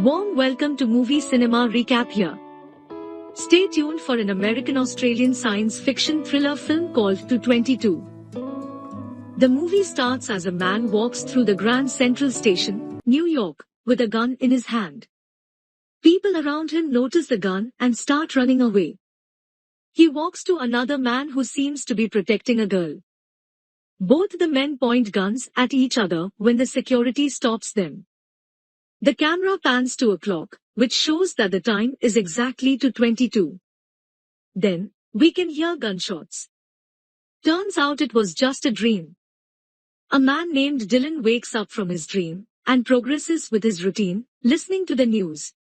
Warm welcome to Movie Cinema Recap here. Stay tuned for an American-Australian science fiction thriller film called 222. The movie starts as a man walks through the Grand Central Station, New York, with a gun in his hand. People around him notice the gun and start running away. He walks to another man who seems to be protecting a girl. Both the men point guns at each other when the security stops them. The camera pans to a clock, which shows that the time is exactly 2:22. Then, we can hear gunshots. Turns out it was just a dream. A man named Dylan wakes up from his dream and progresses with his routine, listening to the news.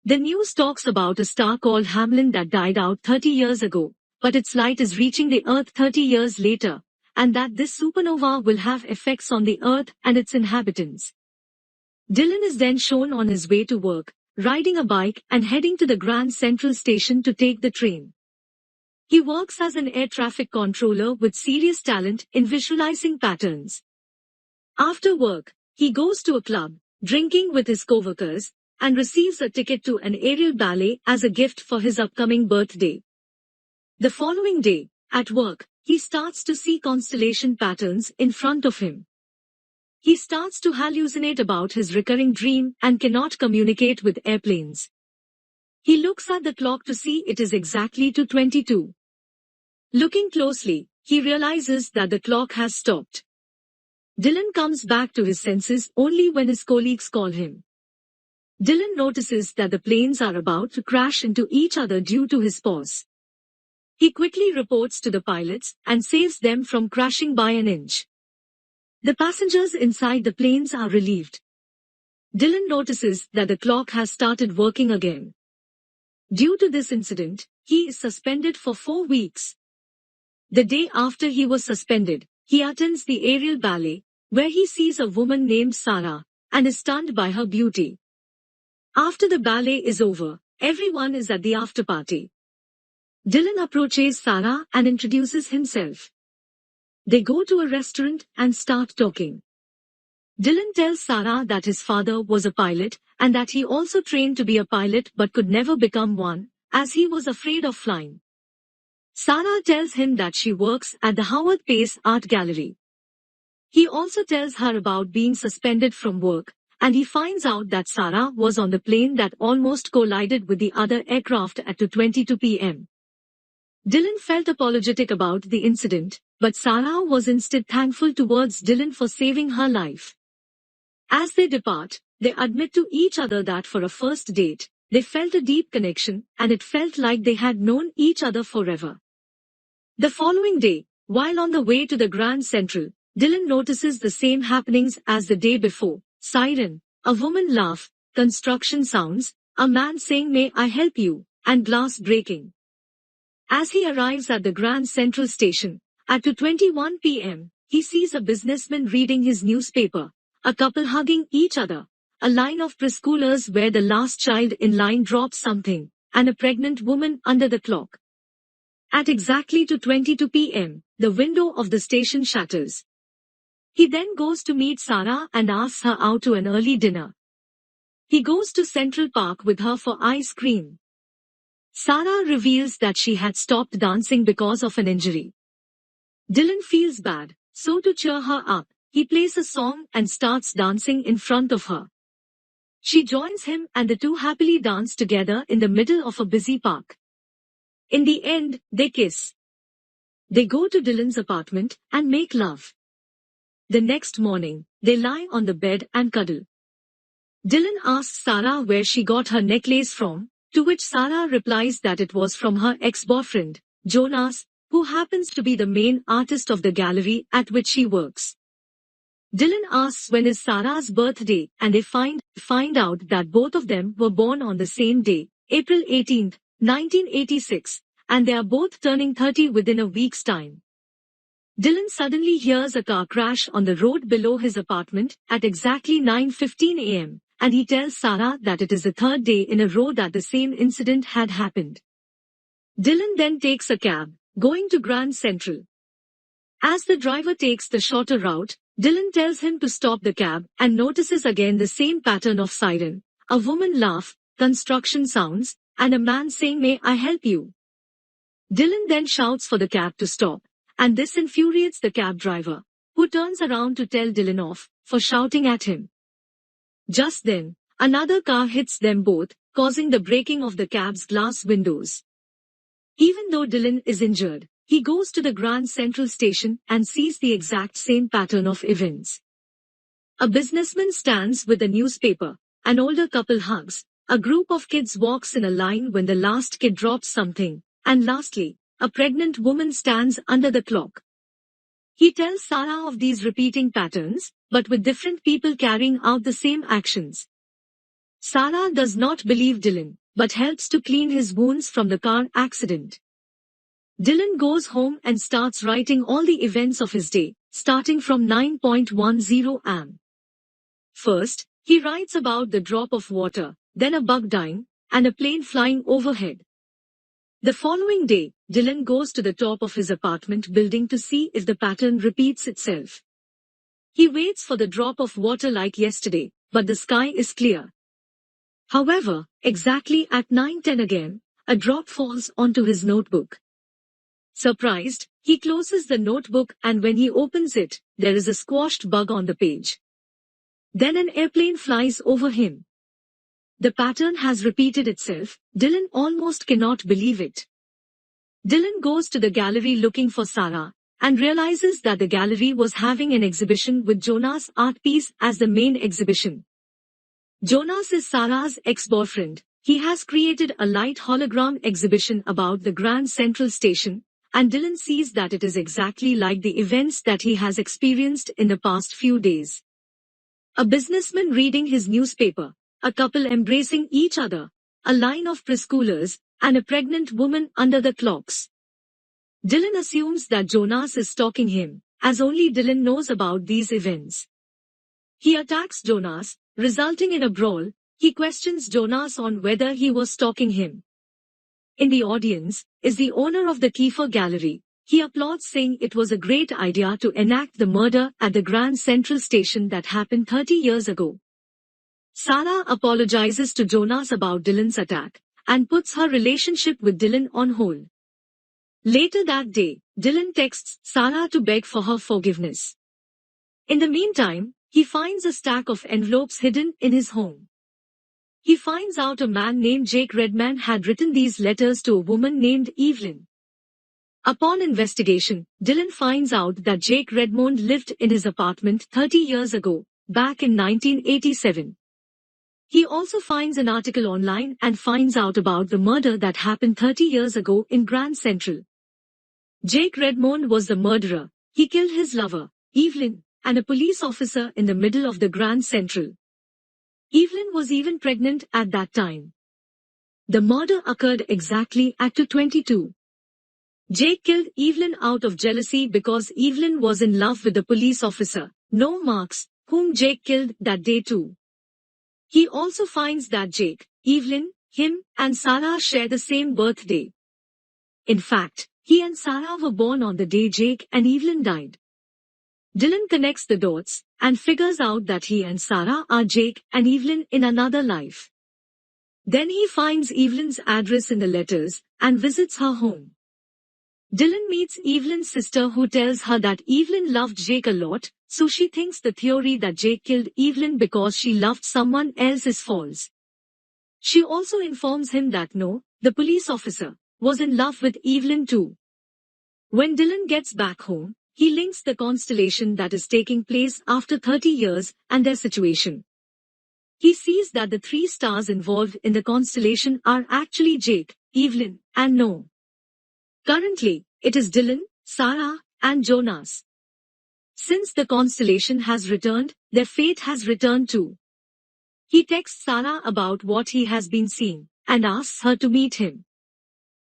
The news talks about a star called Hamlin that died out 30 years ago, but its light is reaching the Earth 30 years later, and that this supernova will have effects on the Earth and its inhabitants. Dylan is then shown on his way to work, riding a bike and heading to the Grand Central Station to take the train. He works as an air traffic controller with serious talent in visualizing patterns. After work, he goes to a club, drinking with his coworkers, and receives a ticket to an aerial ballet as a gift for his upcoming birthday. The following day, at work, he starts to see constellation patterns in front of him. He starts to hallucinate about his recurring dream and cannot communicate with airplanes. He looks at the clock to see it is exactly 2:22. Looking closely, he realizes that the clock has stopped. Dylan comes back to his senses only when his colleagues call him. Dylan notices that the planes are about to crash into each other due to his pause. He quickly reports to the pilots and saves them from crashing by an inch. The passengers inside the planes are relieved. Dylan notices that the clock has started working again. Due to this incident, he is suspended for 4 weeks. The day after he was suspended, he attends the aerial ballet, where he sees a woman named Sarah, and is stunned by her beauty. After the ballet is over, everyone is at the after party. Dylan approaches Sarah and introduces himself. They go to a restaurant and start talking. Dylan tells Sarah that his father was a pilot and that he also trained to be a pilot but could never become one, as he was afraid of flying. Sarah tells him that she works at the Howard Pace Art Gallery. He also tells her about being suspended from work, and he finds out that Sarah was on the plane that almost collided with the other aircraft at 2:22 p.m. Dylan felt apologetic about the incident, but Sarah was instead thankful towards Dylan for saving her life. As they depart, they admit to each other that for a first date, they felt a deep connection and it felt like they had known each other forever. The following day, while on the way to the Grand Central, Dylan notices the same happenings as the day before: siren, a woman laugh, construction sounds, a man saying "May I help you?" and glass breaking. As he arrives at the Grand Central Station, at 2:21 p.m., he sees a businessman reading his newspaper, a couple hugging each other, a line of preschoolers where the last child in line drops something, and a pregnant woman under the clock. At exactly 2:22 p.m., the window of the station shatters. He then goes to meet Sarah and asks her out to an early dinner. He goes to Central Park with her for ice cream. Sarah reveals that she had stopped dancing because of an injury. Dylan feels bad, so to cheer her up, he plays a song and starts dancing in front of her. She joins him and the two happily dance together in the middle of a busy park. In the end, they kiss. They go to Dylan's apartment and make love. The next morning, they lie on the bed and cuddle. Dylan asks Sarah where she got her necklace from, to which Sarah replies that it was from her ex-boyfriend, Jonas, who happens to be the main artist of the gallery at which she works. Dylan asks when is Sarah's birthday, and they find out that both of them were born on the same day, April 18, 1986, and they are both turning 30 within a week's time. Dylan suddenly hears a car crash on the road below his apartment at exactly 9:15 a.m. and he tells Sarah that it is the third day in a row that the same incident had happened. Dylan then takes a cab, going to Grand Central. As the driver takes the shorter route, Dylan tells him to stop the cab and notices again the same pattern of siren, a woman laugh, construction sounds, and a man saying, "May I help you?" Dylan then shouts for the cab to stop, and this infuriates the cab driver, who turns around to tell Dylan off for shouting at him. Just then, another car hits them both, causing the breaking of the cab's glass windows. Even though Dylan is injured, he goes to the Grand Central Station and sees the exact same pattern of events. A businessman stands with a newspaper, an older couple hugs, a group of kids walks in a line when the last kid drops something, and lastly, a pregnant woman stands under the clock. He tells Sarah of these repeating patterns, but with different people carrying out the same actions. Sarah does not believe Dylan, but helps to clean his wounds from the car accident. Dylan goes home and starts writing all the events of his day, starting from 9:10 am. First, he writes about the drop of water, then a bug dying, and a plane flying overhead. The following day, Dylan goes to the top of his apartment building to see if the pattern repeats itself. He waits for the drop of water like yesterday, but the sky is clear. However, exactly at 9:10 again, a drop falls onto his notebook. Surprised, he closes the notebook and when he opens it, there is a squashed bug on the page. Then an airplane flies over him. The pattern has repeated itself. Dylan almost cannot believe it. Dylan goes to the gallery looking for Sarah, and realizes that the gallery was having an exhibition with Jonas' art piece as the main exhibition. Jonas is Sarah's ex-boyfriend. He has created a light hologram exhibition about the Grand Central Station, and Dylan sees that it is exactly like the events that he has experienced in the past few days. A businessman reading his newspaper, a couple embracing each other, a line of preschoolers, and a pregnant woman under the clocks. Dylan assumes that Jonas is stalking him, as only Dylan knows about these events. He attacks Jonas, resulting in a brawl. He questions Jonas on whether he was stalking him. In the audience is the owner of the Kiefer Gallery. He applauds, saying it was a great idea to enact the murder at the Grand Central Station that happened 30 years ago. Sarah apologizes to Jonas about Dylan's attack, and puts her relationship with Dylan on hold. Later that day, Dylan texts Sarah to beg for her forgiveness. In the meantime, he finds a stack of envelopes hidden in his home. He finds out a man named Jake Redman had written these letters to a woman named Evelyn. Upon investigation, Dylan finds out that Jake Redmond lived in his apartment 30 years ago, back in 1987. He also finds an article online and finds out about the murder that happened 30 years ago in Grand Central. Jake Redmond was the murderer. He killed his lover, Evelyn, and a police officer in the middle of the Grand Central. Evelyn was even pregnant at that time. The murder occurred exactly at 2:22. Jake killed Evelyn out of jealousy because Evelyn was in love with the police officer, No Marks, whom Jake killed that day too. He also finds that Jake, Evelyn, him, and Sarah share the same birthday. In fact, he and Sarah were born on the day Jake and Evelyn died. Dylan connects the dots and figures out that he and Sarah are Jake and Evelyn in another life. Then he finds Evelyn's address in the letters and visits her home. Dylan meets Evelyn's sister, who tells her that Evelyn loved Jake a lot, so she thinks the theory that Jake killed Evelyn because she loved someone else is false. She also informs him that No, the police officer, was in love with Evelyn too. When Dylan gets back home, he links the constellation that is taking place after 30 years and their situation. He sees that the 3 stars involved in the constellation are actually Jake, Evelyn, and No. Currently, it is Dylan, Sarah, and Jonas. Since the constellation has returned, their fate has returned too. He texts Sarah about what he has been seeing, and asks her to meet him.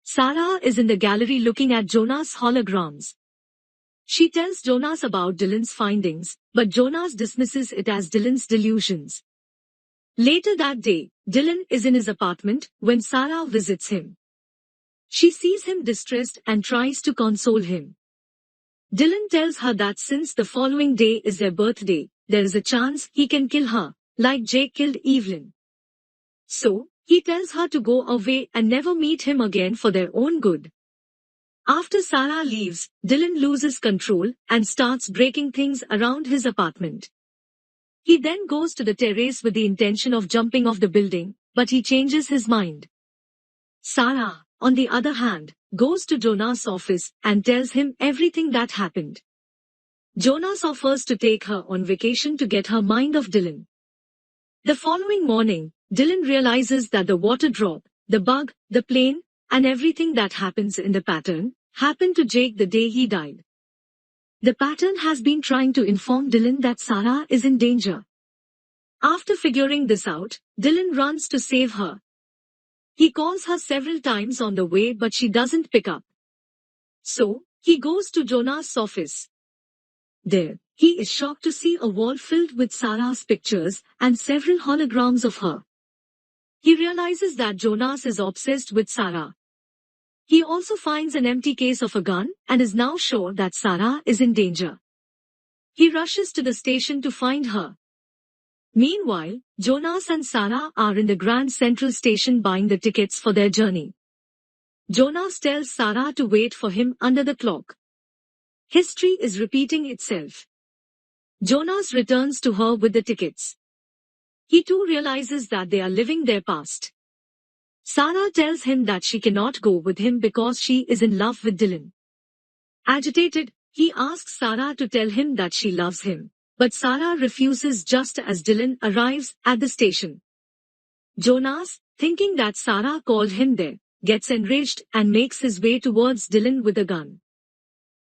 Sarah is in the gallery looking at Jonas' holograms. She tells Jonas about Dylan's findings, but Jonas dismisses it as Dylan's delusions. Later that day, Dylan is in his apartment when Sarah visits him. She sees him distressed and tries to console him. Dylan tells her that since the following day is their birthday, there is a chance he can kill her, like Jake killed Evelyn. So, he tells her to go away and never meet him again for their own good. After Sarah leaves, Dylan loses control and starts breaking things around his apartment. He then goes to the terrace with the intention of jumping off the building, but he changes his mind. Sarah, on the other hand, goes to Jonas' office and tells him everything that happened. Jonas offers to take her on vacation to get her mind off Dylan. The following morning, Dylan realizes that the water drop, the bug, the plane, and everything that happens in the pattern, happened to Jake the day he died. The pattern has been trying to inform Dylan that Sarah is in danger. After figuring this out, Dylan runs to save her. He calls her several times on the way but she doesn't pick up. So, he goes to Jonas' office. There, he is shocked to see a wall filled with Sarah's pictures and several holograms of her. He realizes that Jonas is obsessed with Sarah. He also finds an empty case of a gun and is now sure that Sarah is in danger. He rushes to the station to find her. Meanwhile, Jonas and Sarah are in the Grand Central Station buying the tickets for their journey. Jonas tells Sarah to wait for him under the clock. History is repeating itself. Jonas returns to her with the tickets. He too realizes that they are living their past. Sarah tells him that she cannot go with him because she is in love with Dylan. Agitated, he asks Sarah to tell him that she loves him, but Sarah refuses just as Dylan arrives at the station. Jonas, thinking that Sarah called him there, gets enraged and makes his way towards Dylan with a gun.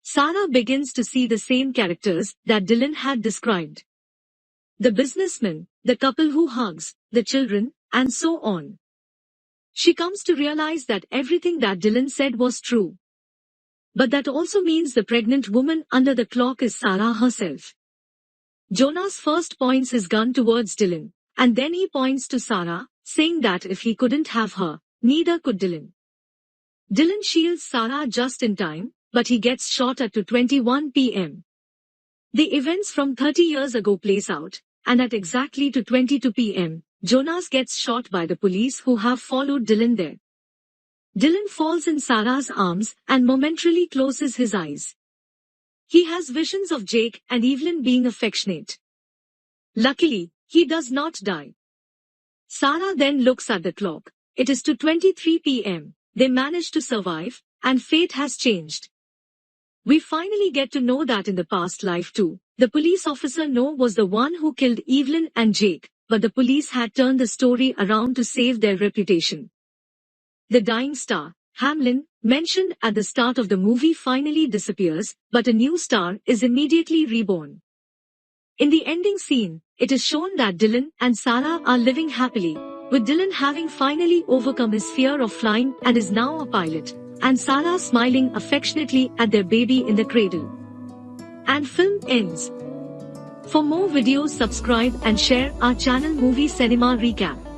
Sarah begins to see the same characters that Dylan had described. The businessman, the couple who hugs, the children, and so on. She comes to realize that everything that Dylan said was true. But that also means the pregnant woman under the clock is Sarah herself. Jonas first points his gun towards Dylan, and then he points to Sarah, saying that if he couldn't have her, neither could Dylan. Dylan shields Sarah just in time, but he gets shot at 2:21 p.m. The events from 30 years ago plays out, and at exactly 2:22 p.m., Jonas gets shot by the police who have followed Dylan there. Dylan falls in Sarah's arms and momentarily closes his eyes. He has visions of Jake and Evelyn being affectionate. Luckily, he does not die. Sarah then looks at the clock. It is 2:23 p.m. They manage to survive, and fate has changed. We finally get to know that in the past life too, the police officer Noah was the one who killed Evelyn and Jake, but the police had turned the story around to save their reputation. The dying star, Hamlin, mentioned at the start of the movie finally disappears, but a new star is immediately reborn. In the ending scene, it is shown that Dylan and Sarah are living happily, with Dylan having finally overcome his fear of flying and is now a pilot, and Sarah smiling affectionately at their baby in the cradle. And film ends. For more videos, subscribe and share our channel Movie Cinema Recap.